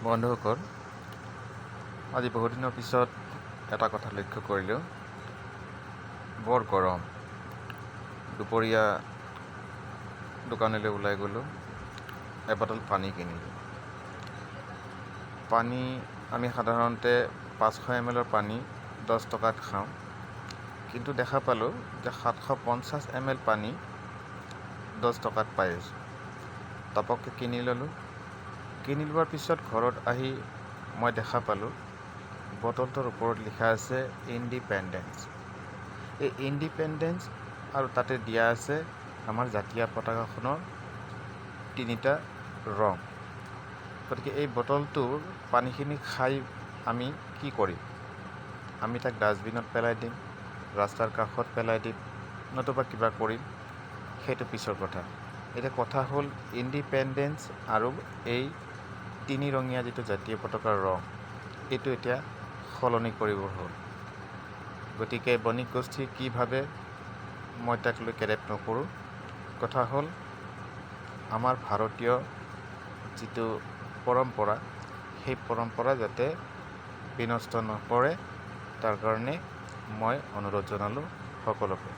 বন্ধুসকল, আজি বহুদিনৰ পিছত এটা কথা লক্ষ্য কৰিলোঁ। বৰ গৰম। দুপৰীয়া দোকানলৈ ওলাই গ'লোঁ, এবটল পানী কিনিলোঁ। পানী আমি সাধাৰণতে 500 ml পানী 10 টকাত খাওঁ, কিন্তু দেখা পালোঁ যে 750 ml পানী 10 টকাত পাই আছোঁ। তপককৈ কিনি ল'লোঁ। কিনি লোৱাৰ পিছত ঘৰত আহি মই দেখা পালোঁ বটলটোৰ ওপৰত লিখা আছে ইণ্ডিপেণ্ডেঞ্চ। এই ইণ্ডিপেণ্ডেঞ্চ আৰু তাতে দিয়া আছে আমাৰ জাতীয় পতাকাখনৰ 3টা ৰং। গতিকে এই বটলটোৰ পানীখিনি খাই আমি কি কৰিম? আমি তাক ডাষ্টবিনত পেলাই দিম, ৰাস্তাৰ কাষত পেলাই দিম, নতুবা কিবা কৰিম, সেইটো পিছৰ কথা। এতিয়া কথা হ'ল ইণ্ডিপেণ্ডেঞ্চ আৰু এই 3 ৰঙীয়া যিটো জাতীয় পতাকাৰ ৰং, এইটো এতিয়া সলনি কৰিব হ'ল। গতিকে বণিক গোষ্ঠী কি ভাবে মই তাক লৈ কেৰেপ নকৰোঁ। কথা হ'ল আমাৰ ভাৰতীয় যিটো পৰম্পৰা, সেই পৰম্পৰা যাতে বিনষ্ট নকৰে, তাৰ কাৰণে মই অনুৰোধ জনালোঁ সকলোকে।